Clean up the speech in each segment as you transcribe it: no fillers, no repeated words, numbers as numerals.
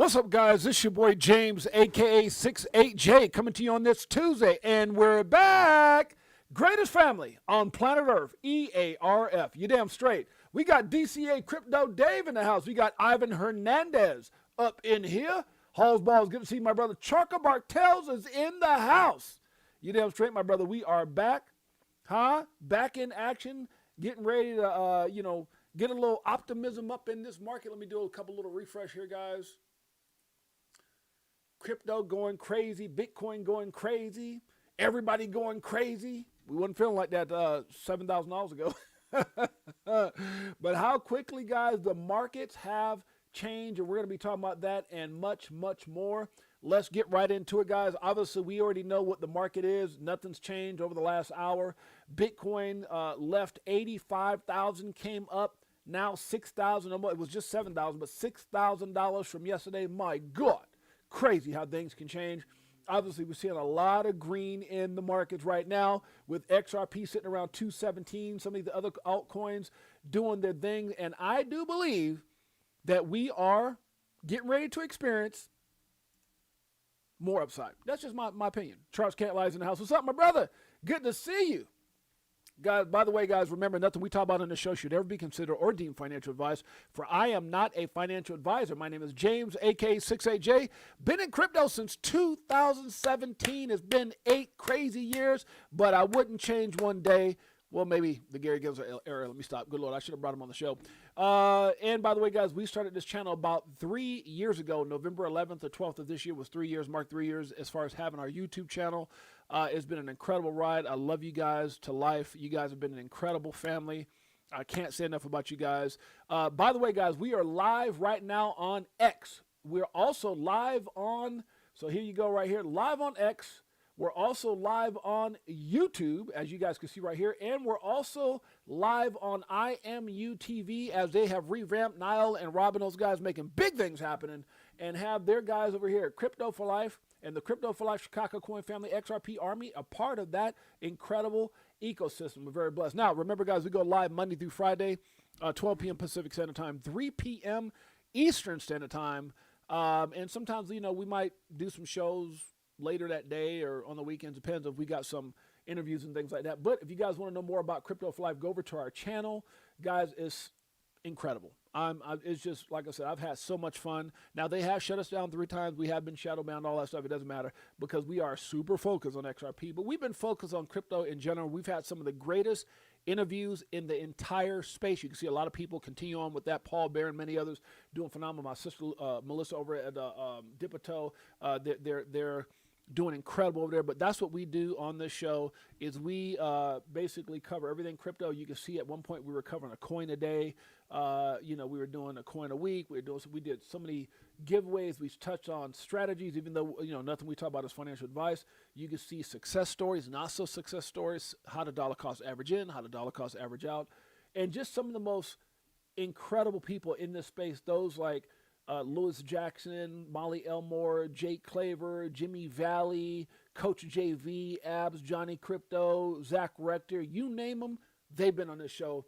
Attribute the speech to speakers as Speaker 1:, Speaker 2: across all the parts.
Speaker 1: What's up, guys? This is your boy James, aka 68J, coming to you on this Tuesday, and we're back. Greatest family on planet Earth, EARF. You damn straight. We got DCA Crypto Dave in the house. We got Ivan Hernandez up in here. Halls Balls, good to see my brother. Charka Bartels is in the house. You damn straight, my brother. We are back, back in action, getting ready to, get a little optimism up in this market. Let me do a couple little refresh here, guys. Crypto going crazy, Bitcoin going crazy, everybody going crazy. We wasn't feeling like that $7,000 ago. But how quickly, guys, the markets have changed, and we're going to be talking about that and much, much more. Let's get right into it, guys. Obviously, we already know what the market is. Nothing's changed over the last hour. Bitcoin left 85,000, came up, now 6,000. It was just 7,000, but $6,000 from yesterday. My God. Crazy how things can change. Obviously, we're seeing a lot of green in the markets right now with XRP sitting around 217, some of the other altcoins doing their thing. And I do believe that we are getting ready to experience more upside. That's just my opinion. Charles Cantlies in the house. What's up, my brother? Good to see you. Guys, by the way, guys, remember, nothing we talk about on this show should ever be considered or deemed financial advice, for I am not a financial advisor. My name is James, aka 68J. Been in crypto since 2017. It's been 8 crazy years, but I wouldn't change one day. Well, maybe the Gary Gibbs era. Let me stop. Good Lord, I should have brought him on the show. And by the way, guys, we started this channel about 3 years ago. November 11th or 12th of this year was 3 years, marked 3 years as far as having our YouTube channel. It's been an incredible ride. I love you guys to life. You guys have been an incredible family. I can't say enough about you guys. By the way, guys, we are live right now on X. We're also live on, so here you go right here, live on X. We're also live on YouTube, as you guys can see right here, and we're also live on IMU TV, as they have revamped Niall and Robin, those guys making big things happening, and have their guys over here, Crypto for Life, and the Crypto for Life Chicago Coin Family XRP Army, a part of that incredible ecosystem. We're very blessed. Now, remember, guys, we go live Monday through Friday, 12 p.m. Pacific Standard Time, 3 p.m. Eastern Standard Time, and sometimes, we might do some shows later that day or on the weekends, depends if we got some interviews and things like that. But if you guys want to know more about Crypto for Life, go over to our channel. Guys, it's incredible. It's just, like I said, I've had so much fun. Now, they have shut us down 3 times. We have been shadow banned, all that stuff. It doesn't matter because we are super focused on XRP. But we've been focused on crypto in general. We've had some of the greatest interviews in the entire space. You can see a lot of people continue on with that. Paul Bear and many others doing phenomenal. My sister Melissa over at BTHO, they're doing incredible over there. But that's what we do on this show is we basically cover everything crypto. You can see at one point we were covering a coin a day. We were doing a coin a week. We did so many giveaways. We touched on strategies, even though nothing we talk about is financial advice. You can see success stories, not so success stories, how the dollar cost average in, how the dollar cost average out, and just some of the most incredible people in this space. Those like Lewis Jackson, Molly Elmore, Jake Claver, Jimmy Valley, Coach JV, Abs, Johnny Crypto, Zach Rector, you name them, they've been on this show.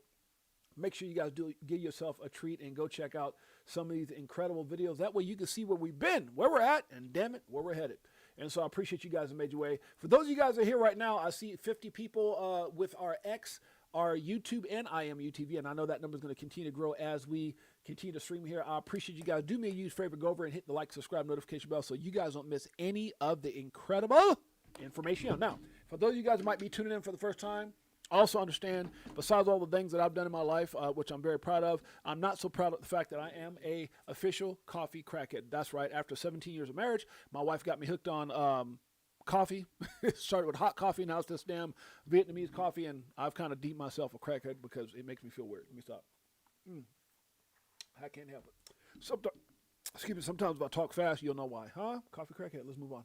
Speaker 1: Make sure you guys give yourself a treat and go check out some of these incredible videos. That way you can see where we've been, where we're at, and damn it, where we're headed. And so I appreciate you guys in a major way. For those of you guys that are here right now, I see 50 people with our X, our YouTube, and IMU TV, and I know that number is going to continue to grow as we continue to stream here. I appreciate you guys. Do me a huge favor, go over and hit the like, subscribe, notification bell so you guys don't miss any of the incredible information. Now, for those of you guys who might be tuning in for the first time, also understand, besides all the things that I've done in my life, which I'm very proud of, I'm not so proud of the fact that I am a official coffee crackhead. That's right. After 17 years of marriage, my wife got me hooked on coffee. It started with hot coffee. Now it's this damn Vietnamese coffee, and I've kind of deemed myself a crackhead because it makes me feel weird. Let me stop. I can't help it. Sometimes if I talk fast, you'll know why. Coffee crackhead. Let's move on.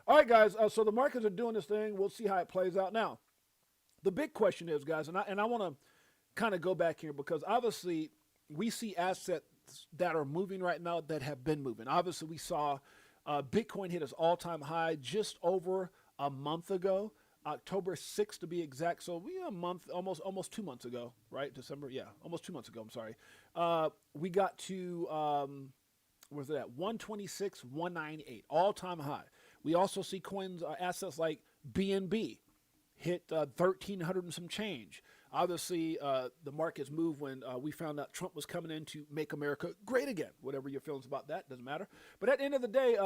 Speaker 1: All right, guys. So the markets are doing this thing. We'll see how it plays out. Now, the big question is, guys, and I want to kind of go back here because obviously we see assets that are moving right now that have been moving. Obviously, we saw Bitcoin hit its all-time high just over a month ago, October 6th to be exact. So we a month, almost 2 months ago, right? December, yeah, almost 2 months ago. I'm sorry. We got to was it at 126, 198, all-time high. We also see coins, assets like BNB hit 1,300 and some change. Obviously, the markets moved when we found out Trump was coming in to make America great again. Whatever your feelings about that, doesn't matter. But at the end of the day,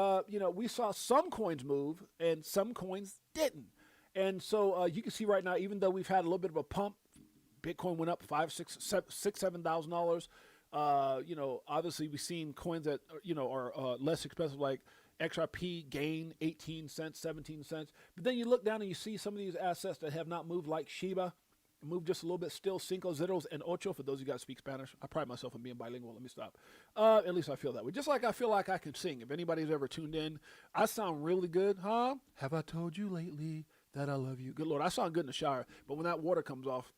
Speaker 1: we saw some coins move and some coins didn't. And so you can see right now, even though we've had a little bit of a pump, Bitcoin went up $7,000. Obviously we've seen coins that are less expensive, like XRP gain 18 cents, 17 cents. But then you look down and you see some of these assets that have not moved, like Shiba, moved just a little bit still. Cinco, Zeros, and Ocho, for those of you guys speak Spanish. I pride myself on being bilingual. Let me stop. At least I feel that way. Just like I feel like I can sing. If anybody's ever tuned in, I sound really good, huh? Have I told you lately that I love you? Good Lord, I sound good in the shower. But when that water comes off,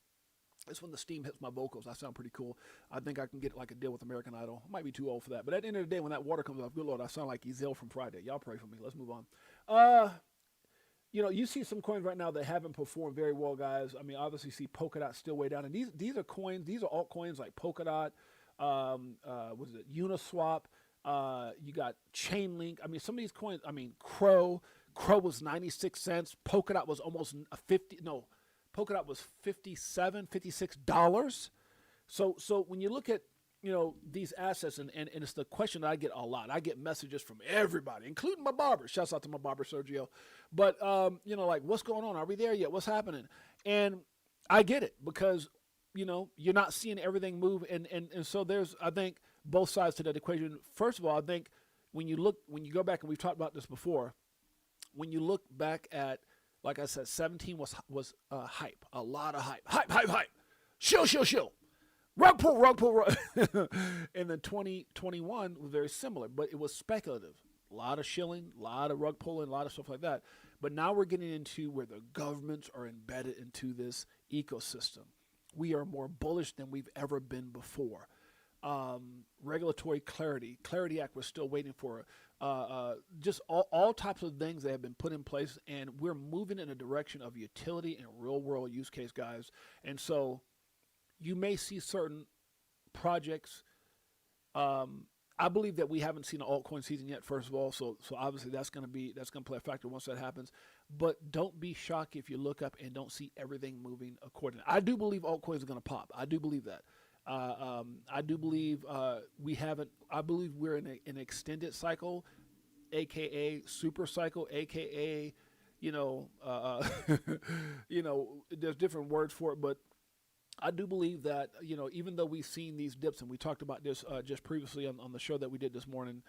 Speaker 1: it's when the steam hits my vocals. I sound pretty cool. I think I can get like a deal with American Idol. I might be too old for that. But at the end of the day, when that water comes off, good Lord, I sound like Ezel from Friday. Y'all pray for me. Let's move on. You see some coins right now that haven't performed very well, guys. I mean, obviously, you see Polkadot still way down. And these are coins. These are altcoins like Polkadot, Uniswap. You got Chainlink. I mean, some of these coins, Crow was 96 cents. Polkadot was almost Polkadot was $56. So when you look at, these assets, and it's the question that I get a lot. I get messages from everybody, including my barber. Shouts out to my barber, Sergio. But, like, what's going on? Are we there yet? What's happening? And I get it because, you're not seeing everything move. And so there's, I think, both sides to that equation. First of all, I think when you go back, and we've talked about this before, when you look back at, like I said, 17 was hype, a lot of hype. Hype. Shill. Rug pull. And then 2021 was very similar, but it was speculative. A lot of shilling, a lot of rug pulling, a lot of stuff like that. But now we're getting into where the governments are embedded into this ecosystem. We are more bullish than we've ever been before. Regulatory Clarity Act, we're still waiting for. Just all types of things that have been put in place, and we're moving in a direction of utility and real world use case, guys. And so you may see certain projects. I believe that we haven't seen an altcoin season yet, first of all. So obviously that's going to play a factor once that happens. But don't be shocked if you look up and don't see everything moving accordingly. I do believe altcoins are going to pop. I do believe that. I do believe I believe we're in an extended cycle, aka super cycle, aka there's different words for it, but I do believe that even though we've seen these dips, and we talked about this just previously on the show that we did this morning,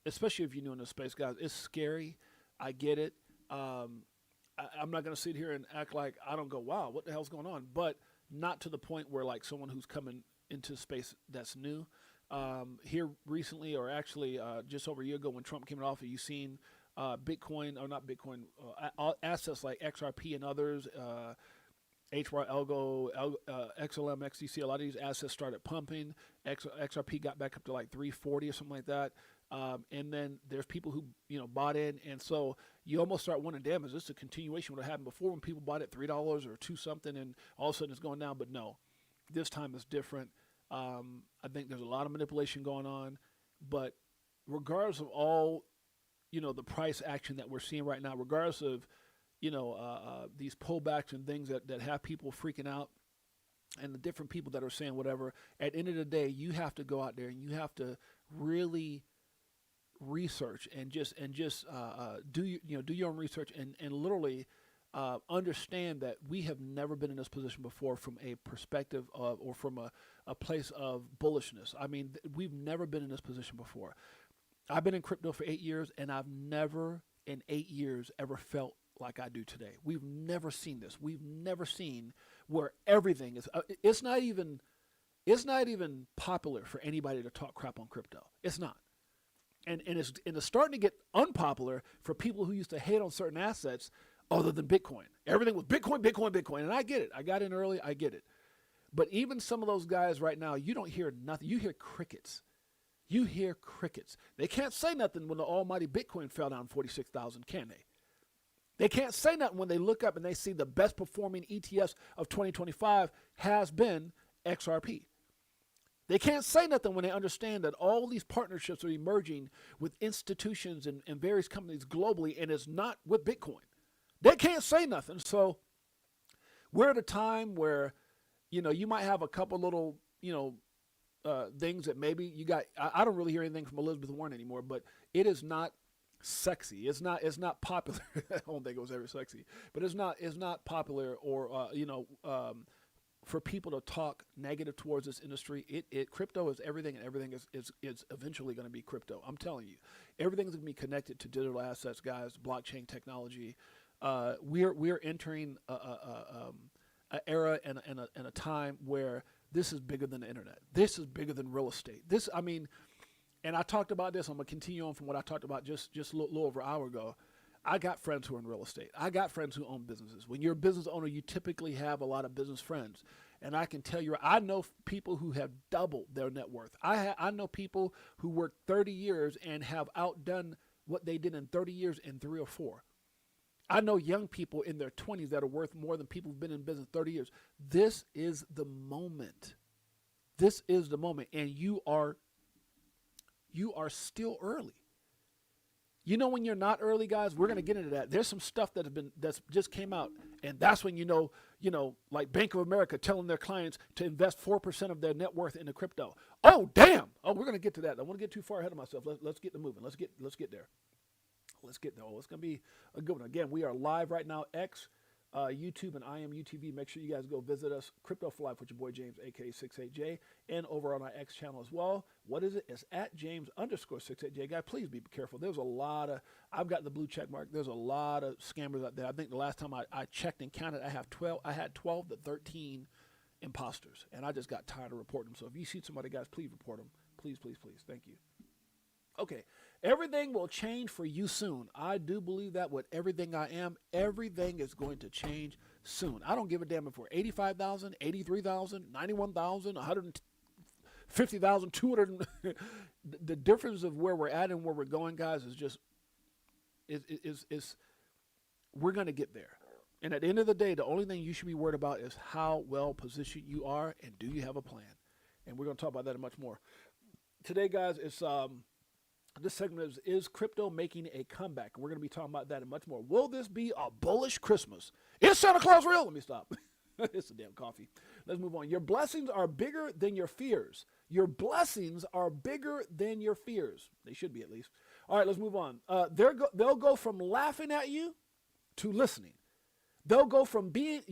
Speaker 1: especially if you're new in this space, guys, it's scary. I get it. I'm not going to sit here and act like I don't go, wow, what the hell's going on? But not to the point where like someone who's coming into space that's new. Here recently, or actually just over a year ago when Trump came in office, you've seen assets like XRP and others, HY Algo, XLM, XDC, a lot of these assets started pumping. XRP got back up to like 340 or something like that. And then there's people who, bought in. And so you almost start wondering, damn, is this a continuation of what happened before when people bought at $3 or $2 something and all of a sudden it's going down? But no, this time it's different. I think there's a lot of manipulation going on. But regardless of all, the price action that we're seeing right now, regardless of, these pullbacks and things that have people freaking out, and the different people that are saying whatever, at the end of the day, you have to go out there and you have to really research and just do your own research and literally understand that we have never been in this position before from a perspective of, or from a place of bullishness. I mean, we've never been in this position before. I've been in crypto for 8 years, and I've never in 8 years ever felt like I do today. We've never seen this. We've never seen where everything is. It's not even popular for anybody to talk crap on crypto. It's not. And it's starting to get unpopular for people who used to hate on certain assets other than Bitcoin. Everything was Bitcoin. And I get it. I got in early. I get it. But even some of those guys right now, you don't hear nothing. You hear crickets. They can't say nothing when the almighty Bitcoin fell down 46,000, can they? They can't say nothing when they look up and they see the best performing ETFs of 2025 has been XRP. They can't say nothing when they understand that all these partnerships are emerging with institutions and various companies globally, and it's not with Bitcoin. They can't say nothing. So we're at a time where, you might have a couple little, things that maybe you got. I don't really hear anything from Elizabeth Warren anymore, but it is not sexy. It's not popular. I don't think it was ever sexy, but it's not popular or, for people to talk negative towards this industry. Crypto is everything, and everything is eventually going to be crypto. I'm telling you, everything's going to be connected to digital assets, guys, blockchain technology. We're entering an era and a time where this is bigger than the internet. This is bigger than real estate. And I talked about this. I'm going to continue on from what I talked about just a little over an hour ago. I got friends who are in real estate. I got friends who own businesses. When you're a business owner, you typically have a lot of business friends. And I can tell you, I know people who have doubled their net worth. I know people who worked 30 years and have outdone what they did in 30 years in 3 or 4. I know young people in their 20s that are worth more than people who've been in business 30 years. This is the moment. This is the moment. And you are still early. When you're not early, guys, we're going to get into that. There's some stuff that's just came out, and that's when like Bank of America telling their clients to invest 4% of their net worth into crypto. Oh, damn. Oh, we're going to get to that. I don't want to get too far ahead of myself. Let's get to moving. Let's get there. Let's get there. Oh, it's going to be a good one. Again, we are live right now, X, YouTube, and I am UTV. Make sure you guys go visit us, Crypto for Life with your boy James, aka 68J, and over on our X channel as well. What is it? It's at James_68J. Guy, please be careful. There's a lot of, I've got the blue check mark. There's a lot of scammers out there. I think the last time I checked and counted, I had 12 to 13 imposters, and I just got tired of reporting them. So if you see somebody, guys, please report them. Please, please, please. Thank you. Okay, everything will change for you soon. I do believe that with everything I am, everything is going to change soon. I don't give a damn if we're 85,000, 83,000, 91,000, 150,000, 200. The difference of where we're at and where we're going, guys, is just, we're going to get there. And at the end of the day, the only thing you should be worried about is how well positioned you are and do you have a plan. And we're going to talk about that and much more. Today, guys, it's... This segment is crypto making a comeback? We're going to be talking about that and much more. Will this be a bullish Christmas? Is Santa Claus real? Let me stop. It's a damn coffee. Let's move on. Your blessings are bigger than your fears. Your blessings are bigger than your fears. They should be, at least. All right, let's move on. They'll go from laughing at you to listening. You'll go from being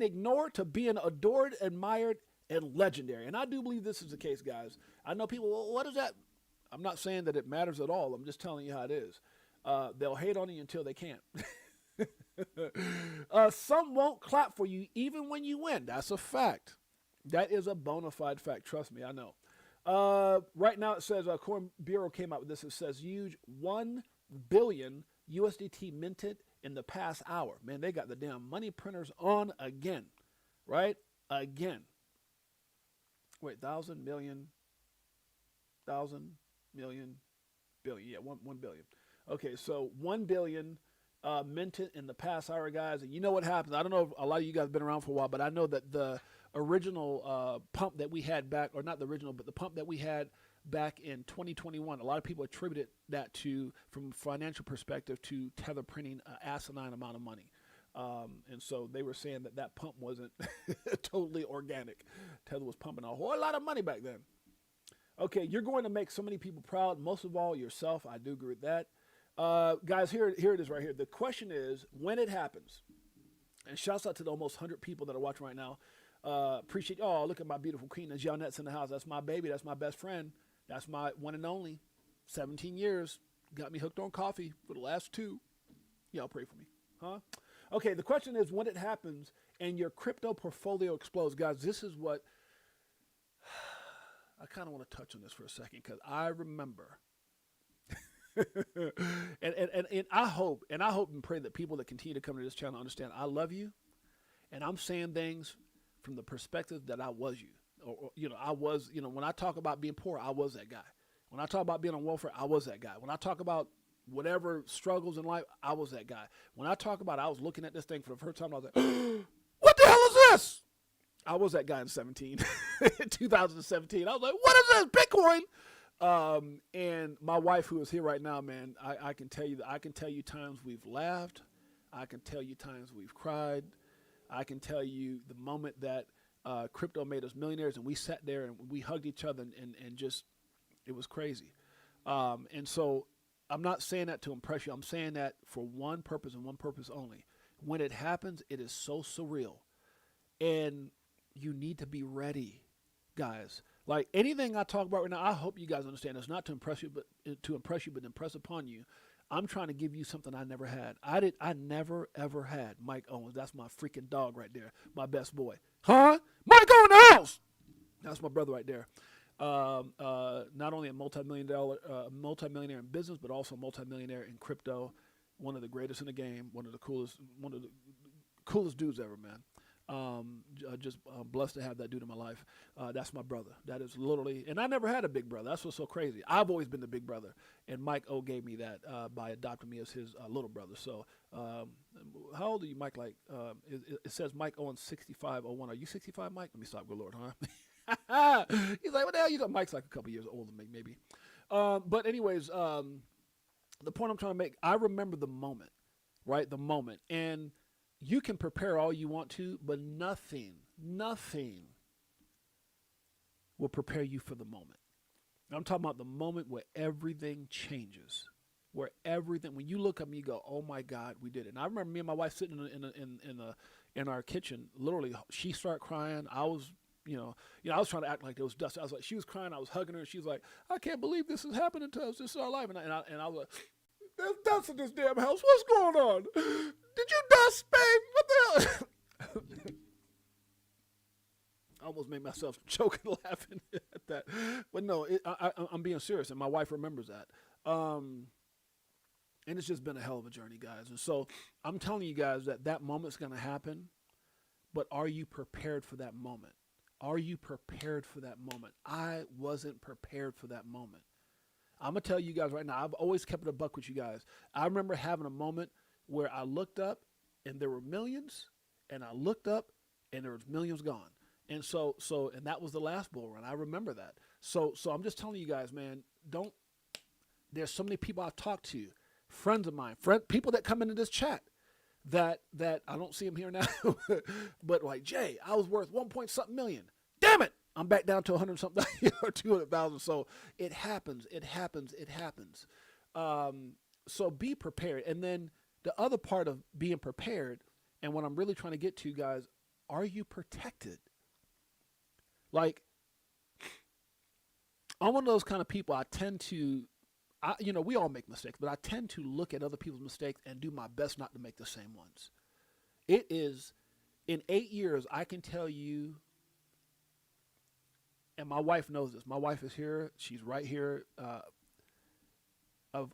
Speaker 1: ignored to being adored, admired, and legendary. And I do believe this is the case, guys. I know people, well, what is that? I'm not saying that it matters at all. I'm just telling you how it is. They'll hate on you until they can't. Some won't clap for you even when you win. That's a fact. That is a bona fide fact. Trust me, I know. Right now it says, Coin Bureau came out with this. It says huge 1 billion USDT minted in the past hour. Man, they got the damn money printers on again. Right? Again. Wait, 1,000 million. 1,000 million billion. Yeah, 1 billion. Okay, so 1 billion minted in the past hour, guys. And you know what happens? I don't know if a lot of you guys have been around for a while, but I know that the original pump that we had back, or not the original, but the pump that we had back in 2021, a lot of people attributed that to, from a financial perspective, to Tether printing an asinine amount of money. And so they were saying that pump wasn't totally organic. Tether was pumping a whole lot of money back then. Okay, you're going to make so many people proud, most of all yourself. I do agree with that. Guys, here it is right here. The question is, when it happens, and shouts out to the almost 100 people that are watching right now. Appreciate, oh, look at my beautiful queen. There's Jeanette's in the house. That's my baby. That's my best friend. That's my one and only. 17 years. Got me hooked on coffee for the last 2. Y'all pray for me. Huh? Okay, the question is, when it happens and your crypto portfolio explodes. Guys, this is what... I kind of want to touch on this for a second because I remember, and I hope and pray that people that continue to come to this channel understand I love you, and I'm saying things from the perspective that I was you, or I was, when I talk about being poor, I was that guy. When I talk about being on welfare, I was that guy. When I talk about whatever struggles in life, I was that guy. When I talk about I was looking at this thing for the first time, I was like, what the hell is this? I was that guy in 2017. I was like, what is this, Bitcoin? And my wife, who is here right now, man, I can tell you that I can tell you times we've laughed. I can tell you times we've cried. I can tell you the moment that crypto made us millionaires, and we sat there and we hugged each other and just, it was crazy. And so I'm not saying that to impress you. I'm saying that for one purpose and one purpose only. When it happens, it is so surreal. And you need to be ready, guys. Like anything I talk about right now, I hope you guys understand. It's not to impress you, but to impress upon you. I'm trying to give you something I never had. I never ever had Mike Owens. That's my freaking dog right there, my best boy. Huh? Mike Owens in the house. That's my brother right there. Not only a multi-millionaire in business, but also a multi-millionaire in crypto. One of the greatest in the game. One of the coolest dudes ever, man. Just blessed to have that dude in my life. That's my brother. That is literally, and I never had a big brother. That's what's so crazy. I've always been the big brother, and Mike O gave me that by adopting me as his little brother. So, how old are you, Mike? Like, it says Mike Owens 6501. Are you 65, Mike? Let me stop. Good Lord, huh? He's like, what the hell? You got Mike's like a couple years older than me, maybe. But anyways, the point I'm trying to make, I remember the moment, right? The moment, and you can prepare all you want to, but nothing will prepare you for the moment. I'm talking about the moment where everything changes, when you look up and you go, oh my God, we did it. And I remember me and my wife sitting in our kitchen. Literally, she started crying. I was, I was trying to act like there was dust. I was like, she was crying. I was hugging her, and she was like, I can't believe this is happening to us. This is our life. And I was like, there's dust in this damn house. What's going on? Did you dust, babe? What the hell? I almost made myself choke and laughing at that. But no, I'm being serious, and my wife remembers that. And it's just been a hell of a journey, guys. And so I'm telling you guys that moment's going to happen, but are you prepared for that moment? Are you prepared for that moment? I wasn't prepared for that moment. I'm going to tell you guys right now, I've always kept it a buck with you guys. I remember having a moment where I looked up and there were millions, and I looked up and there was millions gone. And and that was the last bull run. I remember that. So I'm just telling you guys, man, there's so many people I've talked to, friends of mine, people that come into this chat that I don't see them here now, but like, Jay, I was worth 1 million. Damn it. I'm back down to 100 something or 200,000. So it happens. So be prepared. And then the other part of being prepared, and what I'm really trying to get to, guys, are you protected? Like, I'm one of those kind of people. We all make mistakes, but I tend to look at other people's mistakes and do my best not to make the same ones. It is, in 8 years, I can tell you, and my wife knows this. My wife is here. She's right here. Of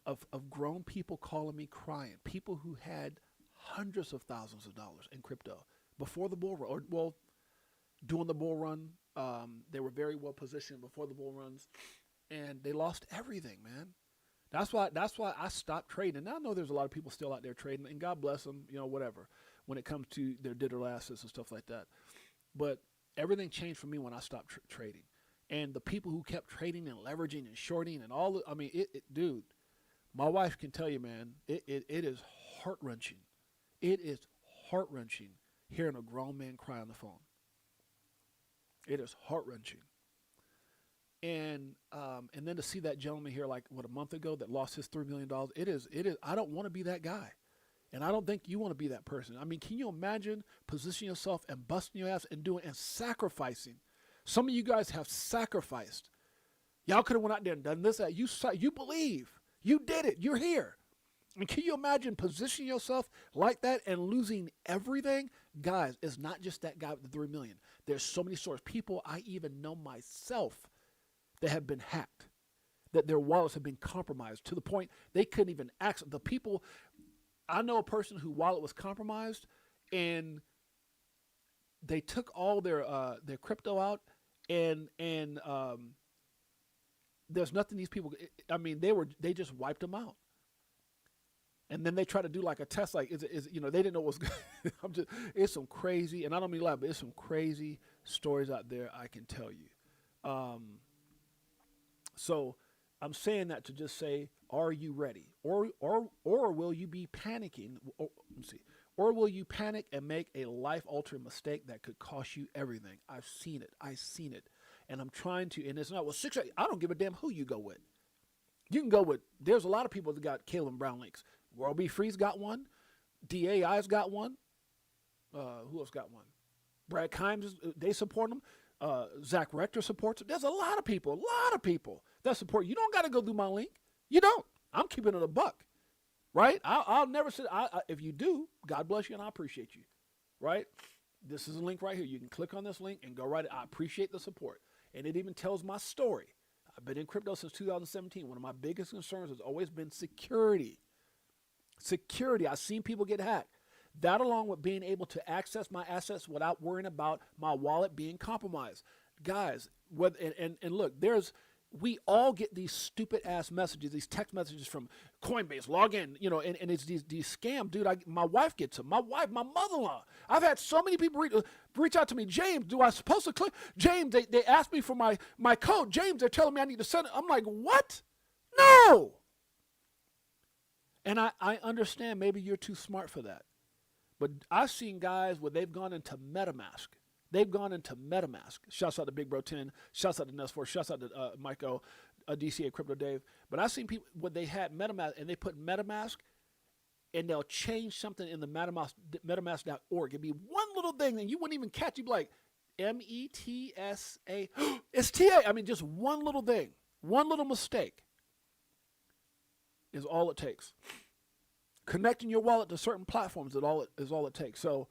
Speaker 1: grown people calling me crying. People who had hundreds of thousands of dollars in crypto before the bull run, or during the bull run. They were very well positioned before the bull runs, and they lost everything, man. That's why I stopped trading. And I know there's a lot of people still out there trading, and God bless them, whatever, when it comes to their digital assets and stuff like that. But everything changed for me when I stopped trading. And the people who kept trading and leveraging and shorting and all, dude, my wife can tell you, man, it is heart-wrenching. It is heart-wrenching hearing a grown man cry on the phone. It is heart-wrenching. And then to see that gentleman here, like, a month ago that lost his $3 million, it is, I don't want to be that guy. And I don't think you want to be that person. I mean, can you imagine positioning yourself and busting your ass and sacrificing? Some of you guys have sacrificed. Y'all could have went out there and done this. That. You believe. You did it. You're here. And can you imagine positioning yourself like that and losing everything? Guys, it's not just that guy with the 3 million. There's so many sources. People I even know myself that have been hacked, that their wallets have been compromised to the point they couldn't even access. The people, I know a person whose wallet was compromised, and they took all their crypto out, and there's nothing these people. I mean, they just wiped them out, and then they try to do like a test, like is they didn't know what's. It's some crazy, and I don't mean lie, but it's some crazy stories out there I can tell you. So I'm saying that to just say, are you ready? Or will you be panicking? Let me see. Or will you panic and make a life-altering mistake that could cost you everything? I've seen it. And I'm trying to, and it's not, well, I don't give a damn who you go with. You can go with, there's a lot of people that got Caleb Brown links. World B. Free's got one. DAI's got one. Who else got one? Brad Kimes, they support him. Zach Rector supports him. There's a lot of people that support. You don't got to go through my link. You don't. I'm keeping it a buck, right? I'll never say, if you do, God bless you and I appreciate you, right? This is a link right here. You can click on this link and go right. I appreciate the support. And it even tells my story. I've been in crypto since 2017. One of my biggest concerns has always been security. I've seen people get hacked. That along with being able to access my assets without worrying about my wallet being compromised. Guys, and look, we all get these stupid ass messages, these text messages from Coinbase, log in, and it's these scams, dude. My wife gets them. My mother-in-law. I've had so many people reach out to me. James, do I supposed to click? James, they asked me for my code. James, they're telling me I need to send it. I'm like, what? No. And I understand maybe you're too smart for that. But I've seen guys where they've gone into MetaMask. Shouts out to Big Bro 10. Shouts out to Ness4. Shouts out to Mike O, DCA Crypto Dave. But I've seen people where they had MetaMask and they put MetaMask and they'll change something in the MetaMask.org. It'd be one little thing and you wouldn't even catch. You'd be like, METSA. It's TA. I mean, just one little thing. One little mistake is all it takes. Connecting your wallet to certain platforms is all it takes. So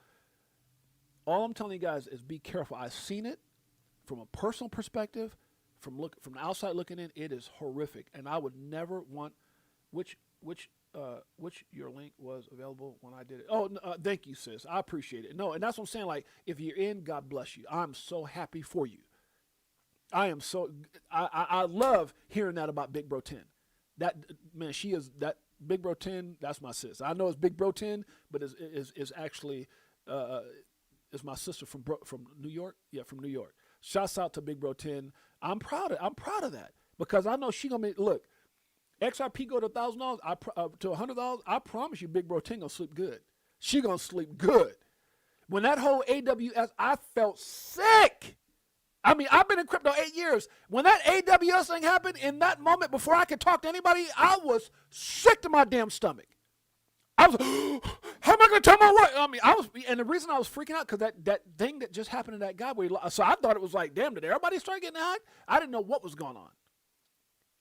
Speaker 1: all I'm telling you guys is be careful. I've seen it from a personal perspective, from the outside looking in. It is horrific, and I would never want which your link was available when I did it. Oh, thank you, sis. I appreciate it. No, and that's what I'm saying. Like, if you're in, God bless you. I'm so happy for you. I love hearing that about Big Bro 10. That man, she is that. Big Bro 10, that's my sis. I know it's Big Bro 10, but it's actually it's my sister from New York. Yeah, from New York. Shouts out to Big Bro 10. I'm proud of that because I know she gonna make. Look, XRP go to $1,000, to $100. I promise you, Big Bro 10 gonna sleep good. She gonna sleep good. When that whole AWS, I felt sick. I mean, I've been in crypto 8 years. When that AWS thing happened, in that moment, before I could talk to anybody, I was sick to my damn stomach. I was, how am I going to tell my wife? I mean, and the reason I was freaking out, because that thing that just happened to that guy, so I thought it was like, damn, did everybody start getting hacked? I didn't know what was going on.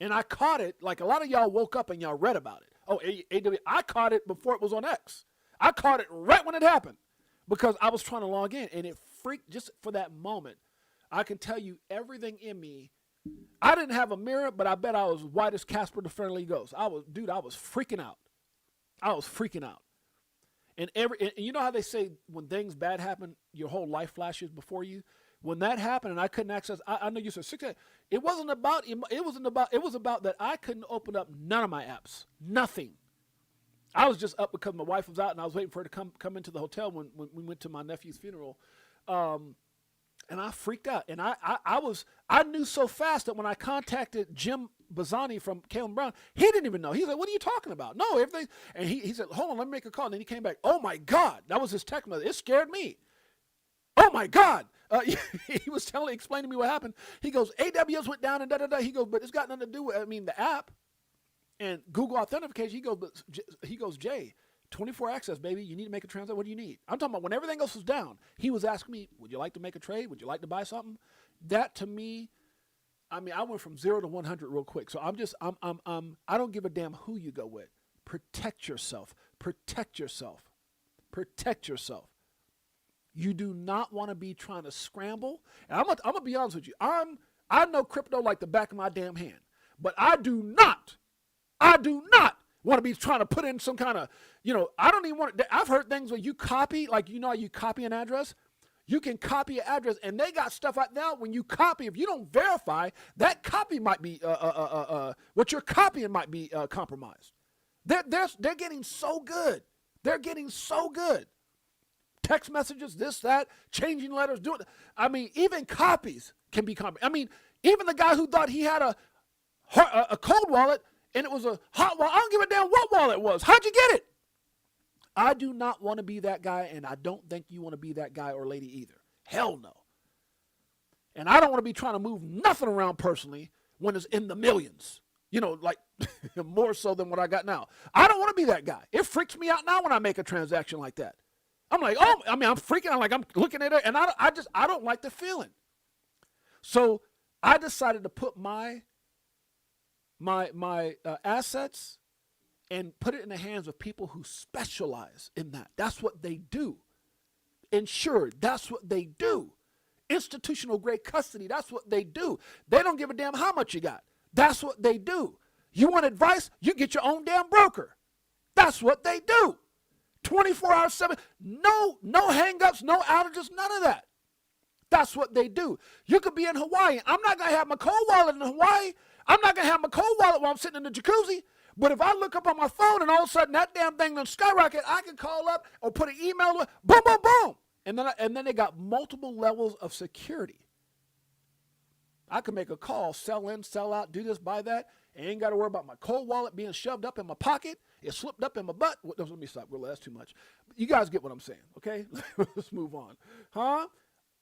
Speaker 1: And I caught it, like a lot of y'all woke up and y'all read about it. Oh, AWS, I caught it before it was on X. I caught it right when it happened, because I was trying to log in, and it freaked just for that moment. I can tell you everything in me. I didn't have a mirror, but I bet I was white as Casper the Friendly Ghost. I was freaking out. And you know how they say when things bad happen, your whole life flashes before you? When that happened and I couldn't access, I know you said 6 it was about that I couldn't open up none of my apps. Nothing. I was just up because my wife was out and I was waiting for her to come into the hotel when we went to my nephew's funeral. And I freaked out. And I knew so fast that when I contacted Jim Bazzani from Caleb Brown, he didn't even know. He said, what are you talking about? No, everything. And he said, hold on, let me make a call. And then he came back. Oh, my God. That was his text message. It scared me. Oh, my God. He was explaining to me what happened. He goes, AWS went down and da-da-da. He goes, but it's got nothing to do with, the app and Google authentication. He goes, Jay, 24 access, baby. You need to make a transaction. What do you need? I'm talking about when everything else was down. He was asking me, would you like to make a trade? Would you like to buy something? That to me, I went from 0 to 100 real quick. So I don't give a damn who you go with. Protect yourself. Protect yourself. Protect yourself. You do not want to be trying to scramble. And I'm gonna be honest with you. I know crypto like the back of my damn hand, but I do not want to be trying to put in some kind of, I don't even want to. I've heard things where you copy, like, how you copy an address. You can copy an address, and they got stuff right now. When you copy, if you don't verify, that copy might be what you're copying might be compromised. They're getting so good. They're getting so good. text messages, this, that, changing letters, doing. I mean, even copies can be copied. I mean, even the guy who thought he had a cold wallet and it was a hot wallet. I don't give a damn what wallet it was. How'd you get it? I do not want to be that guy, and I don't think you want to be that guy or lady either. Hell no. And I don't want to be trying to move nothing around personally when it's in the millions. You know, like more so than what I got now. I don't want to be that guy. It freaks me out now when I make a transaction like that. I'm like, oh, I mean, I'm freaking out. Like I'm looking at it, and I don't like the feeling. So I decided to put my assets and put it in the hands of people who specialize in that. That's what they do. Insured, that's what they do. Institutional grade custody, that's what they do. They don't give a damn how much you got. That's what they do. You want advice? You get your own damn broker. That's what they do. 24 hours, 7. No hang-ups, no outages, none of that. That's what they do. You could be in Hawaii. I'm not going to have my cold wallet in Hawaii. I'm not going to have my cold wallet while I'm sitting in the jacuzzi. But if I look up on my phone and all of a sudden that damn thing done skyrocket, I can call up or put an email, boom, boom, boom. And then they got multiple levels of security. I can make a call, sell in, sell out, do this, buy that. I ain't got to worry about my cold wallet being shoved up in my pocket. It slipped up in my butt. Let me stop. Well, that's too much. You guys get what I'm saying, okay? Let's move on.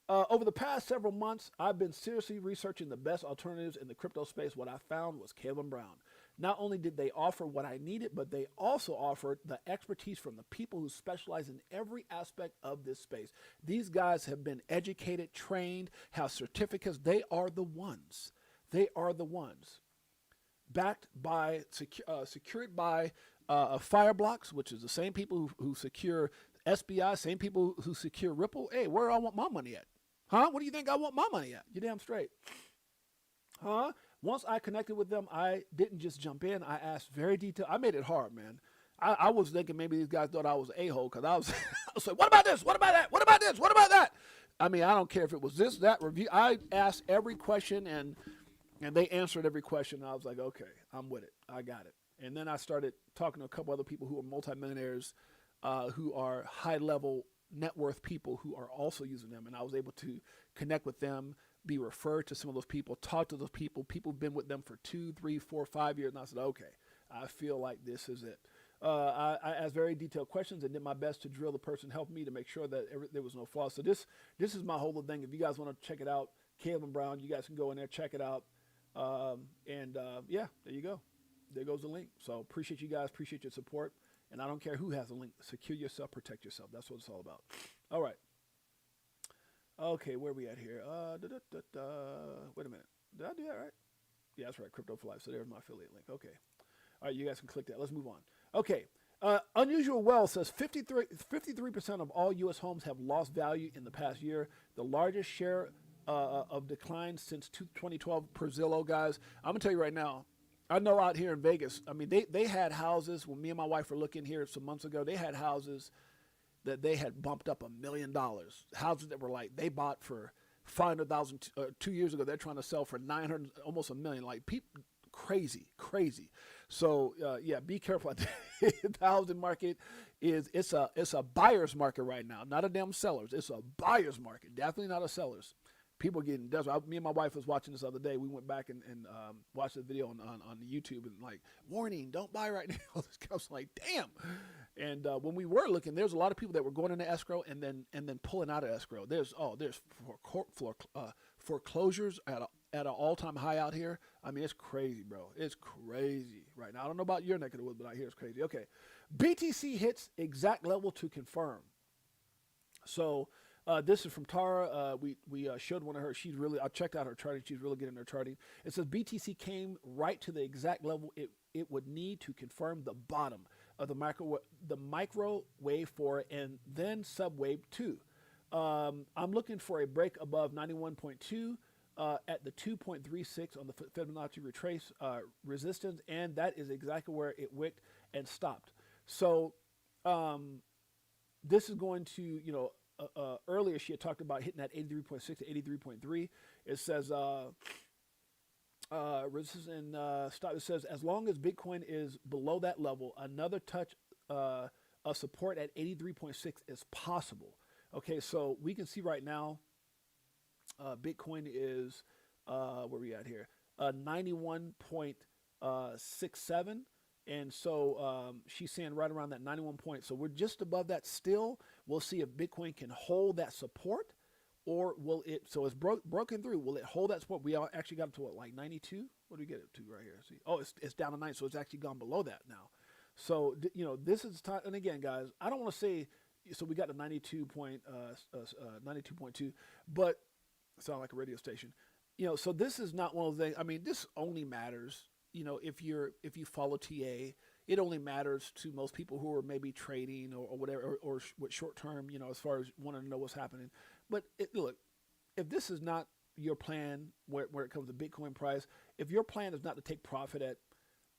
Speaker 1: Over the past several months, I've been seriously researching the best alternatives in the crypto space. What I found was Caleb Brown. Not only did they offer what I needed, but they also offered the expertise from the people who specialize in every aspect of this space. These guys have been educated, trained, have certificates. They are the ones. They are the ones. Backed by, secured by Fireblocks, which is the same people who secure SBI, same people who secure Ripple. Hey, where I want my money at? Huh? What do you think I want my money at? You're damn straight. Huh? Once I connected with them, I didn't just jump in. I asked very detailed. I made it hard, man. I was thinking maybe these guys thought I was an a-hole because I was like, what about this? What about that? What about this? What about that? I mean, I don't care if it was this, that review. I asked every question, and they answered every question. And I was like, okay, I'm with it. I got it. And then I started talking to a couple other people who are multimillionaires, who are high-level net worth people who are also using them. And I was able to connect with them, be referred to some of those people, talk to those people. People have been with them for 2, 3, 4, 5 years. And I said, okay, I feel like this is it. I asked very detailed questions and did my best to drill the person, help me to make sure that there was no flaws. So this is my whole thing. If you guys want to check it out, Caleb Brown, you guys can go in there, check it out. Yeah, there you go. There goes the link. So appreciate you guys. Appreciate your support. And I don't care who has a link. Secure yourself, protect yourself. That's what it's all about. All right. Okay, where are we at here? Wait a minute. Did I do that right? Yeah, that's right. Crypto for Life. So there's my affiliate link. Okay. All right, you guys can click that. Let's move on. Okay. Unusual Wealth says 53% of all U.S. homes have lost value in the past year. The largest share of decline since 2012 per Zillow, guys. I'm going to tell you right now, I know out here in Vegas, I mean, they had houses, when me and my wife were looking here some months ago, they had houses that they had bumped up $1 million. Houses that were like, they bought for $500,000 2 years ago. They're trying to sell for $900,000, almost $1 million. Like, people, crazy. So, yeah, be careful. The housing market it's a buyer's market right now, not a damn seller's. It's a buyer's market, definitely not a seller's. People getting desperate. Me and my wife was watching this other day. We went back and watched the video on YouTube and like, warning, don't buy right now. I was like, damn. And when we were looking, there's a lot of people that were going into escrow and then pulling out of escrow. There's foreclosures at an all-time high out here. I mean, it's crazy, bro. It's crazy right now. I don't know about your neck of the woods, but out here it's crazy. Okay, BTC hits exact level to confirm. So. This is from Tara. We showed one of her. I checked out her charting. She's really good in her charting. It says BTC came right to the exact level it would need to confirm the bottom of the microwave 4 and then subwave 2. I'm looking for a break above 91.2 at the 2.36 on the Fibonacci retrace resistance, and that is exactly where it wicked and stopped. So this is going to, earlier she had talked about hitting that 83.6 to 83.3. It says resistance and stop. It says as long as Bitcoin is below that level, another touch of support at 83.6 is possible. Okay, so we can see right now, Bitcoin is where we at here, 91.67, and so she's saying right around that 91 point. So we're just above that still. We'll see if Bitcoin can hold that support, or will it? So it's broken through. Will it hold that support? We actually got up to what, like 92? What do we get it to right here? See, oh, it's down to 9, so it's actually gone below that now. So this is time. And again, guys, I don't want to say. So we got the 92.2, but sound like a radio station. So this is not one of the things. I mean, this only matters, if you follow TA. It only matters to most people who are maybe trading or whatever, or with short term, as far as wanting to know what's happening. But look, if this is not your plan where it comes to Bitcoin price, if your plan is not to take profit at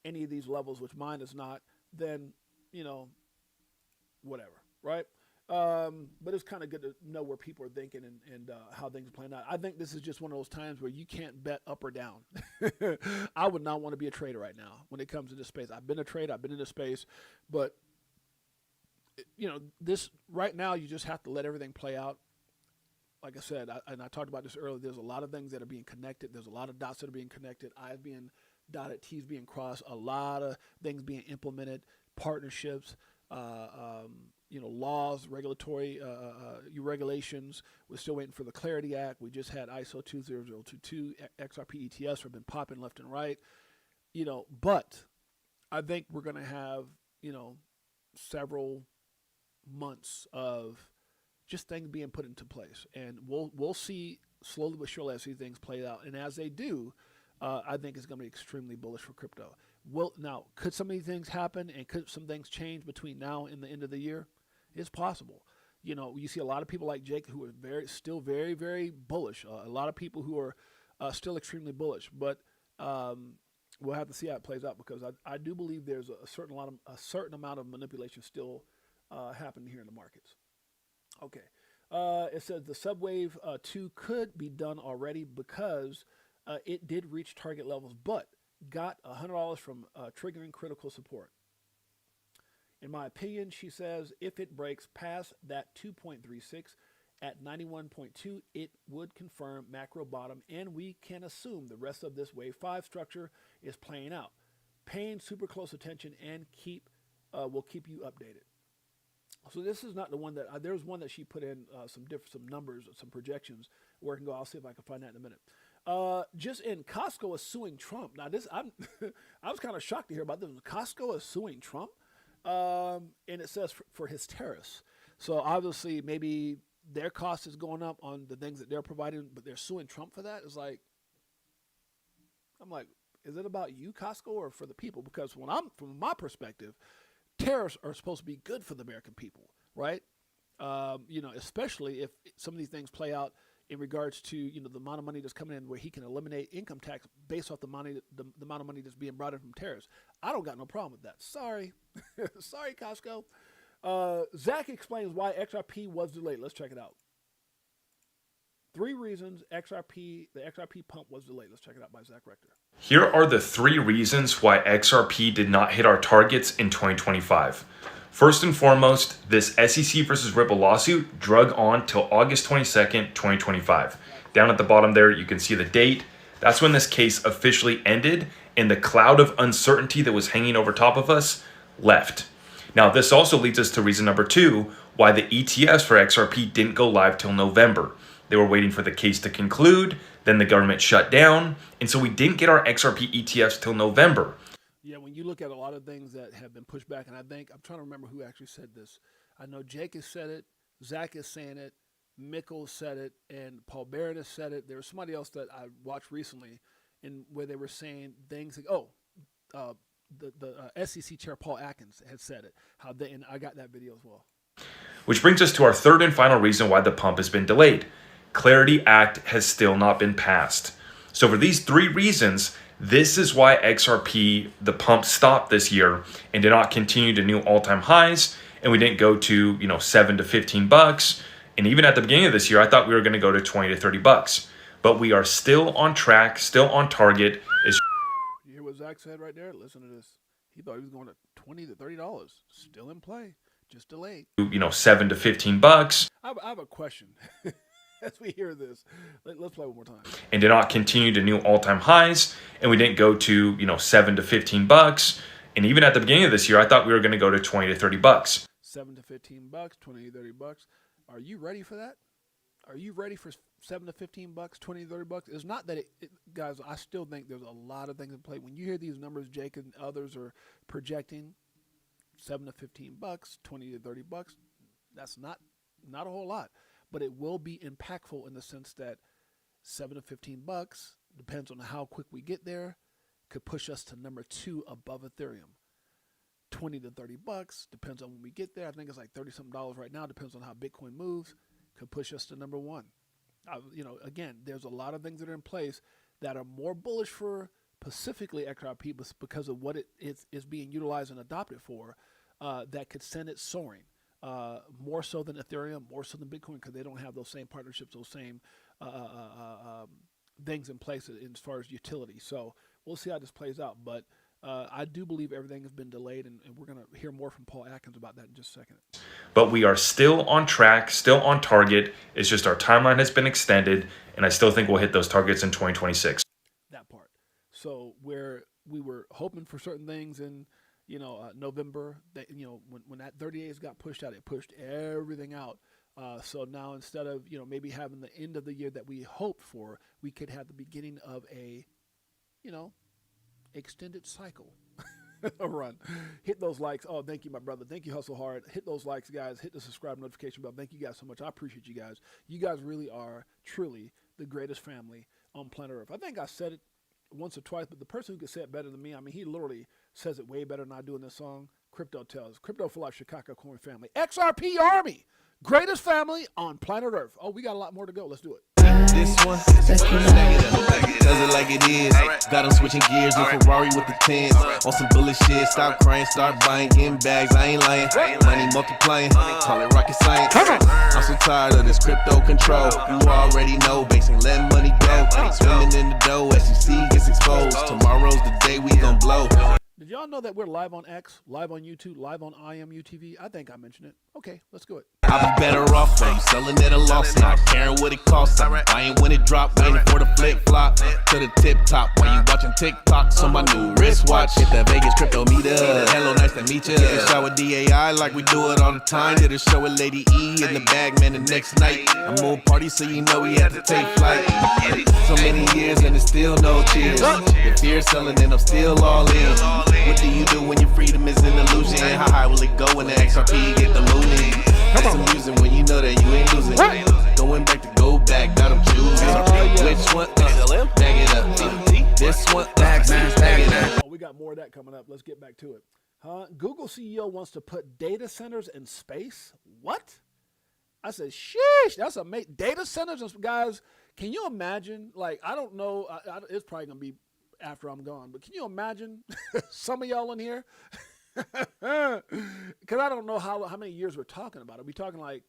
Speaker 1: any of these levels, which mine is not, then, whatever, right? But it's kind of good to know where people are thinking and how things are playing out. I think this is just one of those times where you can't bet up or down. I would not want to be a trader right now when it comes to this space. I've been a trader. I've been in this space. But, this right now, you just have to let everything play out. Like I said, and I talked about this earlier, there's a lot of things that are being connected. There's a lot of dots that are being connected. I's being dotted, T's being crossed, a lot of things being implemented, partnerships, laws, regulatory regulations. We're still waiting for the Clarity Act. We just had ISO 20022, XRP ETFs have been popping left and right. But I think we're going to have, several months of just things being put into place, and we'll see slowly but surely as these things play out. And as they do, I think it's going to be extremely bullish for crypto. Now, could some of these things happen, and could some things change between now and the end of the year? It's possible. You see a lot of people like Jake who are still very, very bullish. A lot of people who are still extremely bullish, but we'll have to see how it plays out, because I do believe there's a certain amount of manipulation still happening here in the markets. Okay. It says the Subwave 2 could be done already because it did reach target levels, but got $100 from triggering critical support. In my opinion, she says, if it breaks past that 2.36 at 91.2, it would confirm macro bottom, and we can assume the rest of this wave 5 structure is playing out. Paying super close attention and will keep you updated. So this is not the one that there's one that she put in some numbers, some projections where it can go. I'll see if I can find that in a minute. Just in, Costco is suing Trump. Now this, I was kind of shocked to hear about this. Costco is suing Trump, and it says for his tariffs. So obviously maybe their cost is going up on the things that they're providing, but they're suing Trump for that. It's like, I'm like, is it about you, Costco, or for the people? Because from my perspective, tariffs are supposed to be good for the American people, right? Especially if some of these things play out in regards to, the amount of money that's coming in, where he can eliminate income tax based off the amount of money that's being brought in from tariffs. I don't got no problem with that. Sorry. Sorry, Costco. Zach explains why XRP was delayed. Let's check it out. 3 reasons the XRP pump was delayed. Let's check it out by Zach Rector.
Speaker 2: Here are the 3 reasons why XRP did not hit our targets in 2025. First and foremost, this SEC versus Ripple lawsuit drug on till August 22nd, 2025. Down at the bottom there, you can see the date. That's when this case officially ended, and the cloud of uncertainty that was hanging over top of us left. Now, this also leads us to reason number 2, why the ETFs for XRP didn't go live till November. They were waiting for the case to conclude, then the government shut down, and so we didn't get our XRP ETFs till November.
Speaker 1: Yeah, when you look at a lot of things that have been pushed back, and I'm trying to remember who actually said this. I know Jake has said it, Zach is saying it, Mikkel said it, and Paul Barrett has said it. There was somebody else that I watched recently where they were saying things like, the SEC chair Paul Atkins had said it. And I got that video as well.
Speaker 2: Which brings us to our third and final reason why the pump has been delayed. Clarity Act has still not been passed. So for these 3 reasons, this is why XRP, the pump, stopped this year and did not continue to new all-time highs, and we didn't go to $7 to $15. And even at the beginning of this year, I thought we were going to go to $20 to $30. But we are still on track, still on target.
Speaker 1: You hear what Zach said right there? Listen to this. He thought he was going to $20 to $30. Still in play. Just delayed.
Speaker 2: 7 to 15 bucks.
Speaker 1: I have a question. As we hear this, let's play one more time.
Speaker 2: And did not continue to new all-time highs. And we didn't go to, 7 to 15 bucks. And even at the beginning of this year, I thought we were going to go to 20 to 30 bucks.
Speaker 1: 7 to 15 bucks, 20 to 30 bucks. Are you ready for that? Are you ready for 7 to 15 bucks, 20 to 30 bucks? It's not that guys, I still think there's a lot of things in play. When you hear these numbers, Jake and others are projecting 7 to 15 bucks, 20 to 30 bucks, that's not a whole lot. But it will be impactful in the sense that 7 to 15 bucks, depends on how quick we get there, could push us to number 2 above Ethereum. 20 to 30 bucks, depends on when we get there. I think it's like $30-something right now, depends on how Bitcoin moves, could push us to number 1. Again, there's a lot of things that are in place that are more bullish for specifically XRP because of what it is being utilized and adopted for, that could send it soaring. More so than Ethereum, more so than Bitcoin, because they don't have those same partnerships, those same things in place as far as utility. So we'll see how this plays out. But I do believe everything has been delayed, and we're going to hear more from Paul Atkins about that in just a second.
Speaker 2: But we are still on track, still on target. It's just our timeline has been extended, and I still think we'll hit those targets in 2026.
Speaker 1: That part. So where we were hoping for certain things in November, that when that 30 days got pushed out, it pushed everything out. So now instead of maybe having the end of the year that we hoped for, we could have the beginning of a extended cycle. A run. Hit those likes. Oh, thank you, my brother. Thank you, Hustle Hard. Hit those likes, guys. Hit the subscribe notification bell. Thank you guys so much. I appreciate you guys. You guys really are truly the greatest family on planet Earth. I think I said it once or twice, but the person who could say it better than me, he literally says it way better than I do in this song. Crypto tells. Crypto for Life, Chicago Coin Family. XRP Army. Greatest family on planet Earth. Oh, we got a lot more to go. Let's do it.
Speaker 3: This one, does it like it is. Got them switching gears, new Ferrari with the tens. On some bullet shit, stop crying, start buying, getting bags, I ain't lying. Money multiplying, call it rocket science. I'm so tired of this crypto control. You already know, banks ain't letting money go. Swimming in the dough, SEC gets exposed. Tomorrow's the day we gon' blow.
Speaker 1: Did y'all know that we're live on X, live on YouTube, live on IMUTV? I think I mentioned it. Okay, let's go it.
Speaker 3: I'll be better off when you selling at a loss, not caring what it costs. I'm buying when it drop, waiting for the flip flop to the tip top. While you watching TikToks on my new wristwatch, hit the Vegas crypto meter. Hello, nice to meet you. Get a shot with DAI like we do it all the time. Did a show with Lady E in the bag, man, the next night. I'm on party, so you know we had to take flight. So many years and it's still no cheers. If you're selling, then I'm still all in. What do you do when your freedom is an illusion? How high will it go when the XRP get the mooning? That's amusing when you know that you ain't losing. Going back to go back, got them choosing. Which one? Bag it up. This one, bag it up.
Speaker 1: Oh, we got more of that coming up. Let's get back to it. Google CEO wants to put data centers in space. What? I said, sheesh, that's amazing. Data centers, guys, can you imagine? Like, I don't know. It's probably going to be after I'm gone, but can you imagine some of y'all in here? Because I don't know how many years we're talking about. Are we talking like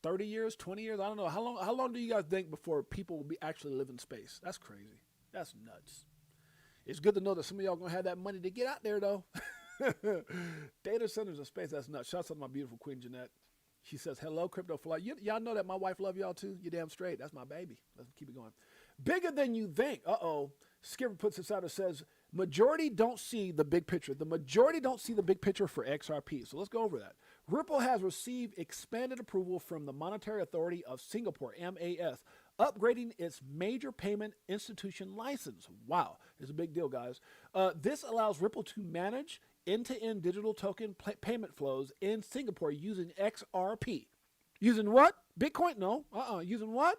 Speaker 1: 30 years, 20 years? I don't know. How long do you guys think before people will be actually live in space? That's crazy. That's nuts. It's good to know that some of y'all going to have that money to get out there, though. Data centers in space, that's nuts. Shouts out to my beautiful Queen Jeanette. She says, hello, Crypto for Life. Y'all know that my wife love y'all too? You damn straight. That's my baby. Let's keep it going. Bigger than you think. Uh-oh. Skipper puts this out and says, majority don't see the big picture. The majority don't see the big picture for XRP. So let's go over that. Ripple has received expanded approval from the Monetary Authority of Singapore, MAS, upgrading its major payment institution license. Wow. It's a big deal, guys. This allows Ripple to manage end-to-end digital token payment flows in Singapore using XRP. Using what? Bitcoin? No. Using what?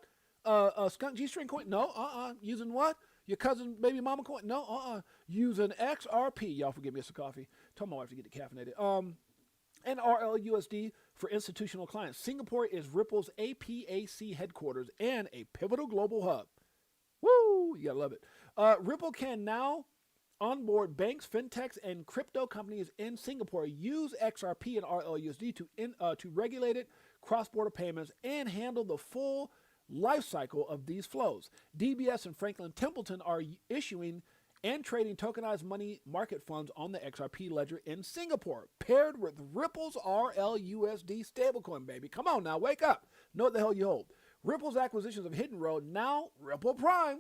Speaker 1: Skunk G-string coin? No. Using what? Your cousin baby mama coin? No. Using XRP. Y'all forgive me, it's a coffee. Told my wife to get decaffeinated. And RLUSD for institutional clients. Singapore is Ripple's APAC headquarters and a pivotal global hub. Woo! You gotta love it. Ripple can now onboard banks, fintechs, and crypto companies in Singapore use XRP and RLUSD to regulated cross-border payments and handle the full life cycle of these flows. DBS and Franklin Templeton are issuing and trading tokenized money market funds on the XRP ledger in Singapore, paired with Ripple's RLUSD stablecoin, baby. Come on now, wake up. Know what the hell you hold. Ripple's acquisitions of Hidden Road, now Ripple Prime.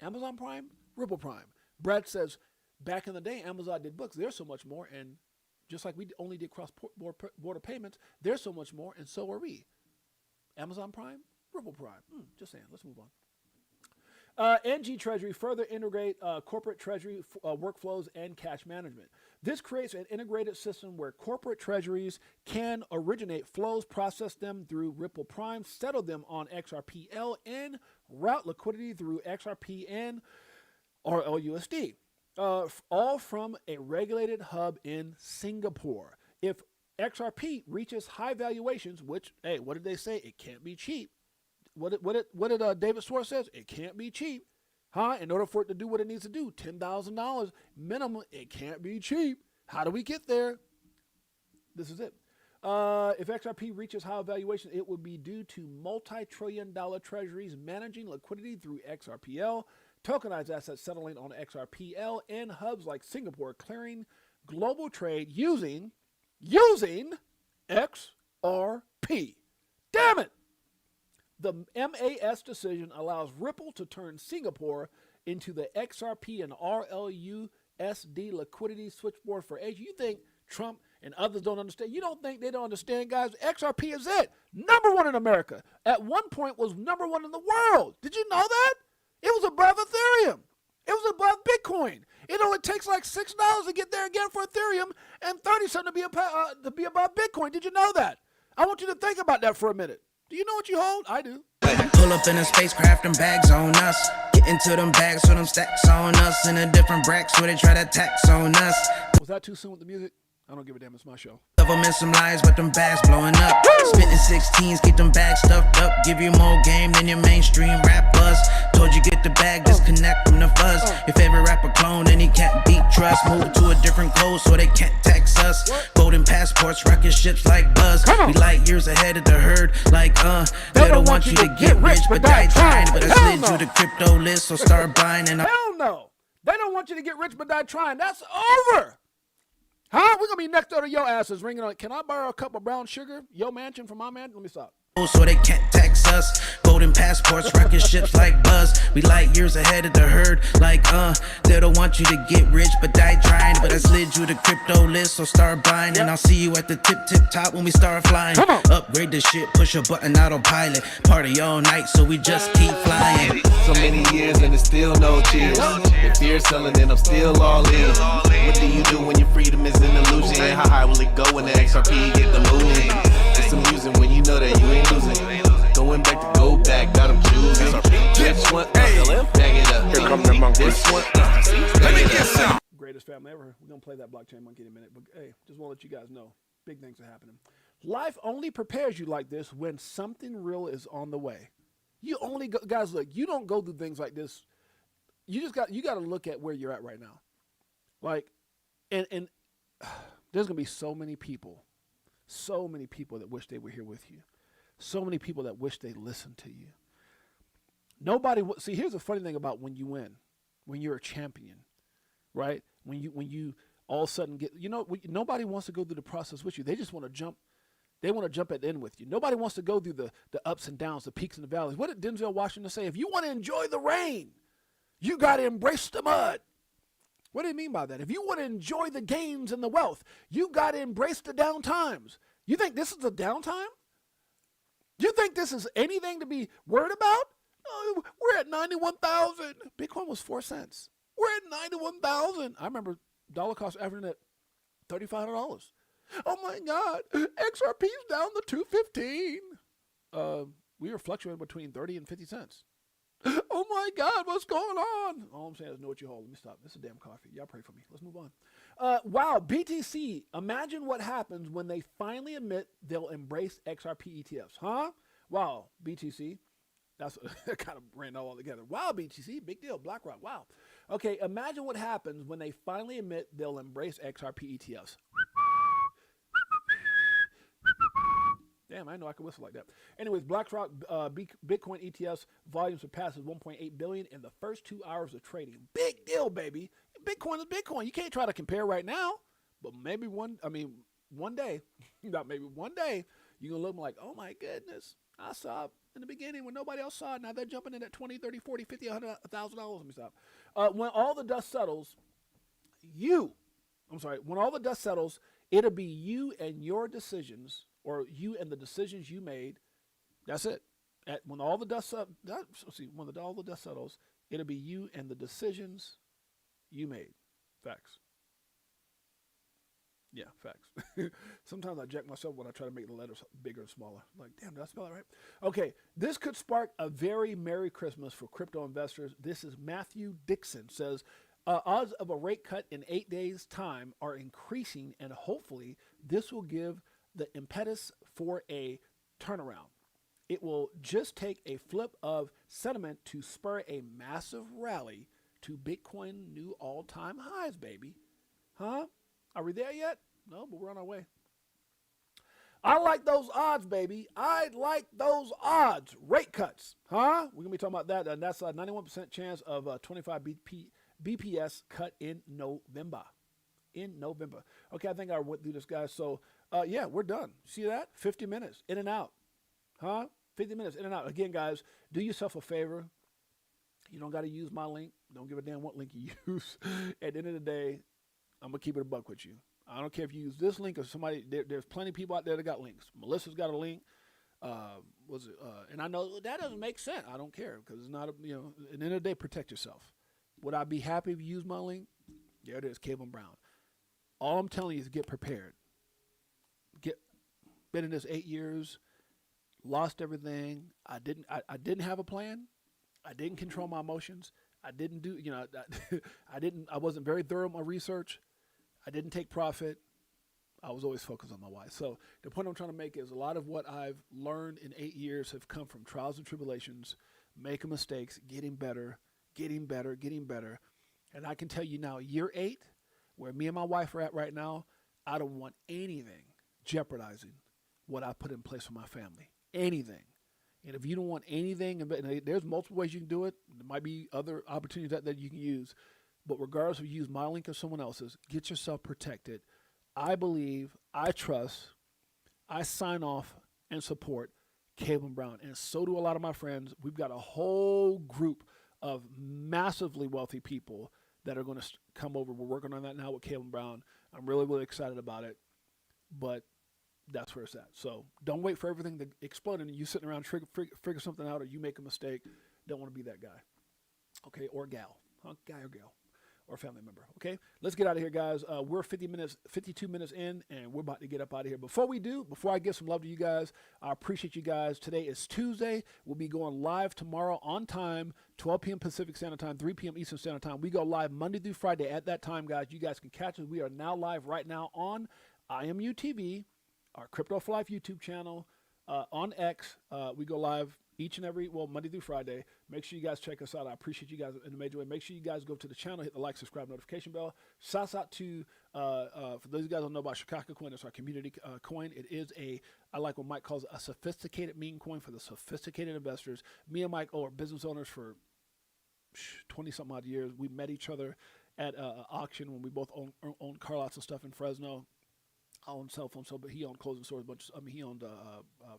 Speaker 1: Amazon Prime, Ripple Prime. Brad says, back in the day, Amazon did books. There's so much more, and just like we only did cross-border payments, there's so much more, and so are we. Amazon Prime, Ripple Prime. Just saying. Let's move on. NG Treasury further integrate corporate treasury workflows and cash management. This creates an integrated system where corporate treasuries can originate flows, process them through Ripple Prime, settle them on XRPL, and route liquidity through XRP and RLUSD, all from a regulated hub in Singapore. If XRP reaches high valuations, which, hey, what did they say? It can't be cheap. What did David Schwartz says? It can't be cheap. In order for it to do what it needs to do, $10,000 minimum, it can't be cheap. How do we get there? This is it. If XRP reaches high valuation, it would be due to multi-trillion-dollar treasuries managing liquidity through XRPL, tokenized assets settling on XRPL, and hubs like Singapore clearing global trade using XRP. Damn it! The MAS decision allows Ripple to turn Singapore into the XRP and RLUSD liquidity switchboard for Asia. You think Trump and others don't understand? You don't think they don't understand, guys? XRP is it. Number one in America. At one point was number one in the world. Did you know that? It was above Ethereum. It was above Bitcoin. It only takes like $6 to get there again for Ethereum and 30 something to be above Bitcoin. Did you know that? I want you to think about that for a minute. Do you know what you hold? I do.
Speaker 4: Pull up in a spacecraft and bags on us. Get into them bags so them stacks on us. In a different bracket so they try to tax on us.
Speaker 1: Was that too soon with the music? I don't give a damn. It's my show.
Speaker 4: Of them in some lies, but them bags blowing up. Spitting 16s, keep them bags stuffed up. Give you more game than your mainstream rappers. Told you get the bag, disconnect from the fuzz. Your favorite rapper clone and he can't beat trust. Move to a different code so they can't tax us. Golden passports, rocket ships like Buzz. We light years ahead of the herd, like they don't want you to get rich, but die trying. But I slid you the crypto list, so start buying. And
Speaker 1: hell no, they don't want you to get rich, but die trying. That's over. We're gonna be next door to your asses ringing on. Can I borrow a cup of brown sugar? Your mansion from my mansion? Let me stop.
Speaker 4: So they can't tax us. Golden passports, rocket ships like Buzz. We light years ahead of the herd, like they don't want you to get rich, but die trying. But I slid you the crypto list, so start buying. And I'll see you at the tip top when we start flying. Upgrade the shit, push a button, autopilot. Party all night, so we just keep flying.
Speaker 3: So many years and it's still no cheers. If you're selling it, I'm still all in. What do you do when your freedom is an illusion? How high will it go when the XRP get the moving? It's amusing when you know that you ain't losing. Going back to go back, got them choosing. This one, bag it up. Here come the monkey. This one, let me get some.
Speaker 1: Greatest family ever. We're gonna play that blockchain monkey in a minute, but hey, just want to let you guys know, big things are happening. Life only prepares you like this when something real is on the way. You only go, guys, look, you don't go through things like this. You got to look at where you're at right now. Like, and there's gonna be so many people that wish they were here with you. So many people that wish they listened to you. See, here's the funny thing about when you win, when you're a champion, right? When you all of a sudden get, nobody wants to go through the process with you. They just want to jump. They want to jump at the end with you. Nobody wants to go through the ups and downs, the peaks and the valleys. What did Denzel Washington say? If you want to enjoy the rain, you got to embrace the mud. What do you mean by that? If you want to enjoy the gains and the wealth, you got to embrace the down times. You think this is a downtime? You think this is anything to be worried about? Oh, we're at 91,000. Bitcoin was 4 cents. We're at 91,000. I remember dollar cost averaging at $3,500. Oh my God, XRP's down to 215. We were fluctuating between 30 and 50 cents. Oh my God, what's going on? All I'm saying is know what you hold. Let me stop. This is damn coffee. Y'all pray for me. Let's move on. Wow, BTC. Imagine what happens when they finally admit they'll embrace XRP ETFs. Wow, BTC. That's kind of ran all together. Wow, BTC. Big deal. BlackRock. Wow. Okay, imagine what happens when they finally admit they'll embrace XRP ETFs. Damn, I know I could whistle like that. Anyways, BlackRock Bitcoin ETFs volume surpasses 1.8 billion in the first 2 hours of trading. Big deal, baby. Bitcoin is Bitcoin. You can't try to compare right now, but maybe one day, not maybe one day, you're going to look like, oh my goodness, I saw in the beginning when nobody else saw it. Now they're jumping in at 20, 30, 40, 50, $100, $1,000. Let me stop. When all the dust settles, when all the dust settles, it'll be you and your decisions, or you and the decisions you made. That's it. When all the dust all the dust settles, it'll be you and the decisions you made. Facts. Yeah, facts. Sometimes I jack myself when I try to make the letters bigger and smaller. Like, damn, did I spell it right? Okay, this could spark a very Merry Christmas for crypto investors. This is Matthew Dixon says, odds of a rate cut in 8 days' time are increasing, and hopefully this will give the impetus for a turnaround. It will just take a flip of sentiment to spur a massive rally to Bitcoin new all-time highs, baby. Huh? Are we there yet? No, but we're on our way. I like those odds, baby. I like those odds. Rate cuts. Huh? We're going to be talking about that. And that's a 91% chance of a 25 BPS cut in November. Okay, I think I went through this, guys. So, yeah, we're done. See that? 50 minutes. In and out. Huh? 50 minutes. In and out. Again, guys, do yourself a favor. You don't got to use my link. Don't give a damn what link you use. At the end of the day, I'm going to keep it a buck with you. I don't care if you use this link or somebody. There's plenty of people out there that got links. Melissa's got a link. And I know that doesn't make sense. I don't care because it's not, at the end of the day, protect yourself. Would I be happy if you use my link? There it is, Cable Brown. All I'm telling you is get prepared. Been in this 8 years, lost everything. I didn't have a plan. I didn't control my emotions. I didn't do, I wasn't very thorough in my research. I didn't take profit. I was always focused on my why. So the point I'm trying to make is a lot of what I've learned in 8 years have come from trials and tribulations, making mistakes, getting better. And I can tell you now, year 8, where me and my wife are at right now, I don't want anything jeopardizing what I put in place for my family. Anything. And if you don't want anything, and there's multiple ways you can do it. There might be other opportunities that you can use. But regardless if you use my link or someone else's, get yourself protected. I believe, I trust, I sign off and support Cable Brown. And so do a lot of my friends. We've got a whole group of massively wealthy people that are going to come over. We're working on that now with Cable Brown. I'm really, really excited about it. But that's where it's at. So don't wait for everything to explode and you sitting around figure something out, or you make a mistake. Don't want to be that guy. Okay, or gal. Huh? Guy or gal. Or family member. Okay, let's get out of here, guys. We're 52 minutes in, and we're about to get up out of here. Before I give some love to you guys, I appreciate you guys. Today is Tuesday. We'll be going live tomorrow on time, 12 p.m. Pacific Standard Time, 3 p.m. Eastern Standard Time. We go live Monday through Friday at that time, guys. You guys can catch us. We are now live right now on IMU TV, our Crypto for Life YouTube channel, on X. We go live each and every, Monday through Friday. Make sure you guys check us out. I appreciate you guys in a major way. Make sure you guys go to the channel, hit the like, subscribe, notification bell. Shouts out to, for those of you guys who don't know about Chicago Coin, it's our community coin. It is I like what Mike calls a sophisticated meme coin for the sophisticated investors. Me and Mike are business owners for 20-something odd years. We met each other at an auction when we both owned car lots and stuff in Fresno. I owned cell phone, but he owned clothing stores. He owned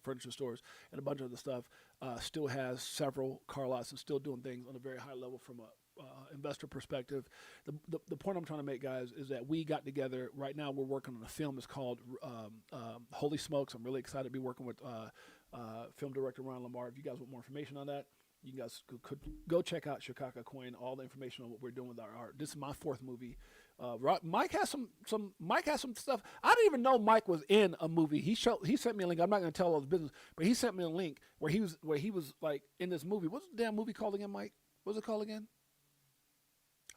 Speaker 1: furniture stores and a bunch of other stuff. Still has several car lots and still doing things on a very high level from a investor perspective. The point I'm trying to make, guys, is that we got together. Right now, we're working on a film. It's called Holy Smokes. I'm really excited to be working with film director Ron Lamar. If you guys want more information on that, you guys could go check out Chicago Coin. All the information on what we're doing with our art. This is my 4th movie. Mike has some stuff. I didn't even know Mike was in a movie. He sent me a link. I'm not going to tell all his business, but he sent me a link where he was like in this movie. What's the damn movie called again, Mike? What's it called again?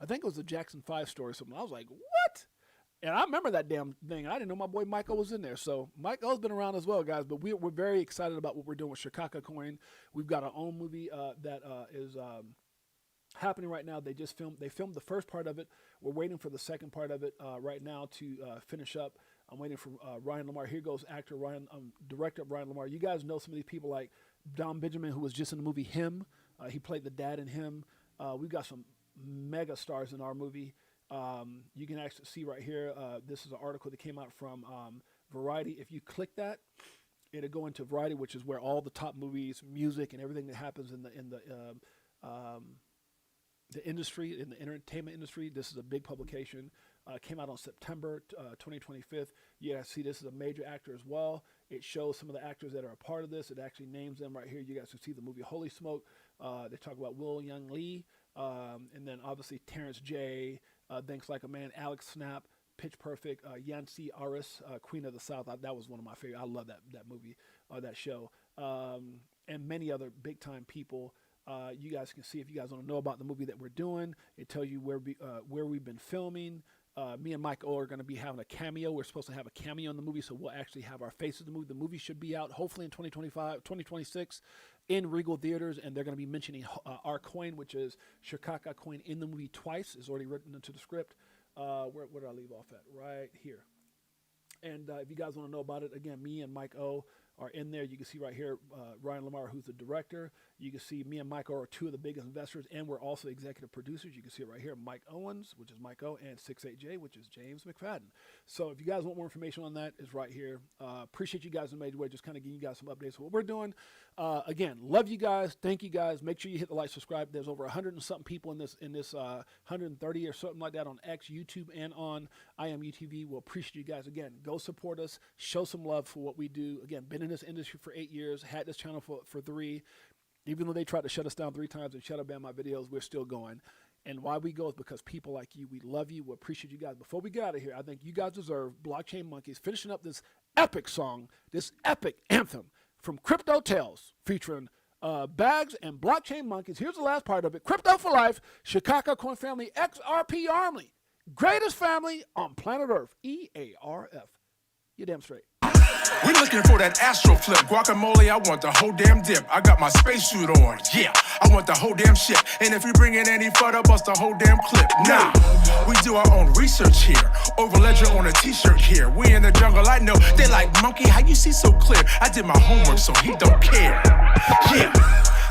Speaker 1: I think it was the Jackson 5 story or something. I was like, what? And I remember that damn thing. I didn't know my boy Michael was in there. So Michael's been around as well, guys. But we're very excited about what we're doing with Chicago Coin. We've got our own movie that is happening right now. They filmed the first part of it. We're waiting for the second part of it right now to finish up. I'm waiting for Ryan Lamar. Here goes actor Ryan, director of Ryan Lamar. You guys know some of these people like Don Benjamin, who was just in the movie Him. He played the dad in Him. We've got some mega stars in our movie. You can actually see right here. This is an article that came out from Variety. If you click that, it'll go into Variety, which is where all the top movies, music, and everything that happens in the industry, in the entertainment industry. This is a big publication. Came out on September 2025. You guys see this is a major actor as well. It shows some of the actors that are a part of this. It actually names them right here. You guys can see the movie Holy Smoke. They talk about Will Young Lee, and then obviously Terrence J, Thanks Like a Man, Alex Snap, Pitch Perfect, Yancy Aris, Queen of the South. That was one of my favorite. I love that movie, that show, and many other big time people. You guys can see if you guys want to know about the movie that we're doing. It tells you where we've been filming. Me and Mike O are going to be having a cameo. We're supposed to have a cameo in the movie, so we'll actually have our faces in the movie. The movie should be out hopefully in 2026 in Regal Theaters, and they're going to be mentioning our coin, which is Chicago coin, in the movie twice. It's already written into the script. Where did I leave off at? Right here. And if you guys want to know about it, again, me and Mike O are in there. You can see right here Ryan Lamar, who's the director. You can see me and Mike O are two of the biggest investors, and we're also executive producers. You can see it right here, Mike Owens, which is Mike O, and 68J, which is James McFadden. So if you guys want more information on that, it's right here. Appreciate you guys in a major way, just kind of giving you guys some updates of what we're doing. Again, love you guys. Thank you guys. Make sure you hit the like, subscribe. There's over 100 and something people in this 130 or something like that on X, YouTube, and on IMUTV. We'll appreciate you guys. Again, go support us. Show some love for what we do. Again, been in this industry for 8 years. Had this channel for 3. Even though they tried to shut us down 3 times and shut up ban my videos, we're still going. And why we go is because people like you, we love you, we appreciate you guys. Before we get out of here, I think you guys deserve Blockchain Monkeys finishing up this epic song, this epic anthem from Crypto Tales featuring Bags and Blockchain Monkeys. Here's the last part of it. Crypto for Life, Chicago Coin Family, XRP Army, greatest family on planet Earth, EARF. You're damn straight.
Speaker 5: We looking for that astro flip, guacamole, I want the whole damn dip. I got my spacesuit on, yeah, I want the whole damn ship. And if you bring in any photo, bust the whole damn clip. Nah, we do our own research here. Over ledger on a t-shirt here. We in the jungle, I know. They like, monkey, how you see so clear? I did my homework, so he don't care. Yeah.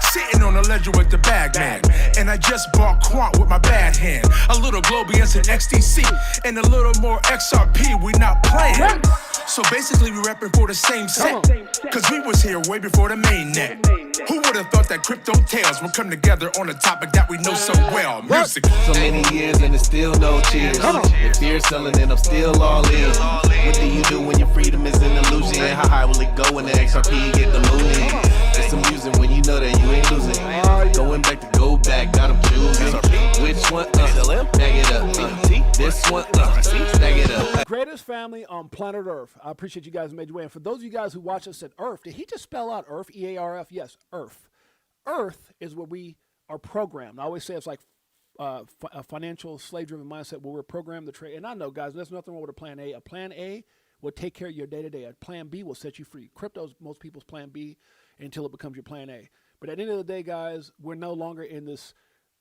Speaker 5: Sitting on the ledger with the bag man, and I just bought Quant with my bad hand. A little Globians and XTC, and a little more XRP, we not playing. So basically we repping for the same set, cause we was here way before the main net. Who would have thought that Crypto Tales would come together on a topic that we know so well, music.
Speaker 3: So many years and it's still no cheers. If you're selling it, I'm still all in. What do you do when your freedom is an illusion? How high will it go when the XRP get the mooning? It's amusing when you know that you ain't losing. Going back to go back, got them choosing. Which one? Bag it up. This one? Bag it up.
Speaker 1: Greatest family on planet Earth. I appreciate you guys made your way. And for those of you guys who watch us at Earth, did he just spell out Earth? EARF? Yes, Earth. Earth is where we are programmed. I always say it's like a financial slave-driven mindset where we're programmed to trade. And I know, guys, there's nothing wrong with a plan A. A plan A will take care of your day-to-day. A plan B will set you free. Crypto's most people's plan B until it becomes your plan A. But at the end of the day, guys, we're no longer in this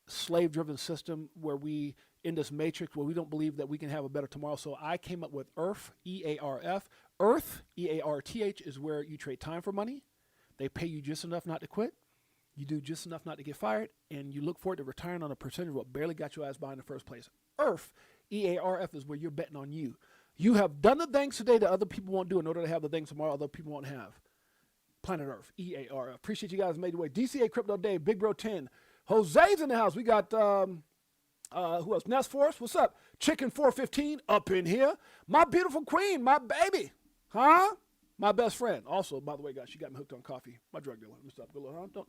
Speaker 1: slave-driven system where we, in this matrix where we don't believe that we can have a better tomorrow. So I came up with EARF, E-A-R-F. EARTH, E-A-R-T-H, is where you trade time for money. They pay you just enough not to quit. You do just enough not to get fired, and you look forward to retiring on a percentage of what barely got your ass by in the first place. EARF, E-A-R-F, is where you're betting on you. You have done the things today that other people won't do in order to have the things tomorrow other people won't have. Planet Earth, E-A-R-F. Appreciate you guys made your way. DCA Crypto Dave, Big Bro 10. Jose's in the house. We got, who else? Nest Force, what's up? Chicken 415 up in here. My beautiful queen, my baby. Huh? My best friend. Also, by the way, guys, she got me hooked on coffee. My drug dealer. Let me stop.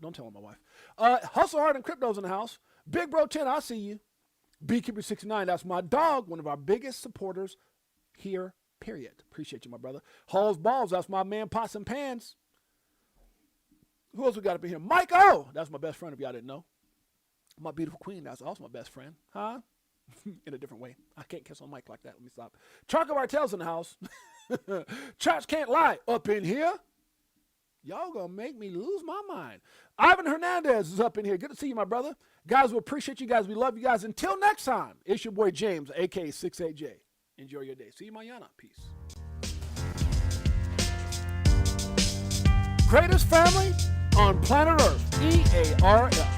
Speaker 1: Don't tell her my wife. Hustle Hard and Crypto's in the house. Big Bro 10, I see you. Beekeeper 69, that's my dog, one of our biggest supporters here, period. Appreciate you, my brother. Hall's Balls, that's my man, Pots and Pans. Who else we got up in here? Mike O, that's my best friend if y'all didn't know. My beautiful queen, that's also my best friend. Huh? In a different way. I can't kiss on Mike like that. Let me stop. Charco Bartel's in the house. Church Can't Lie up in here. Y'all gonna make me lose my mind. Ivan Hernandez is up in here. Good to see you, my brother. Guys, we appreciate you guys. We love you guys. Until next time, it's your boy James, a.k.a. 68J. Enjoy your day. See you mañana. Peace. Greatest family on planet Earth. EARS.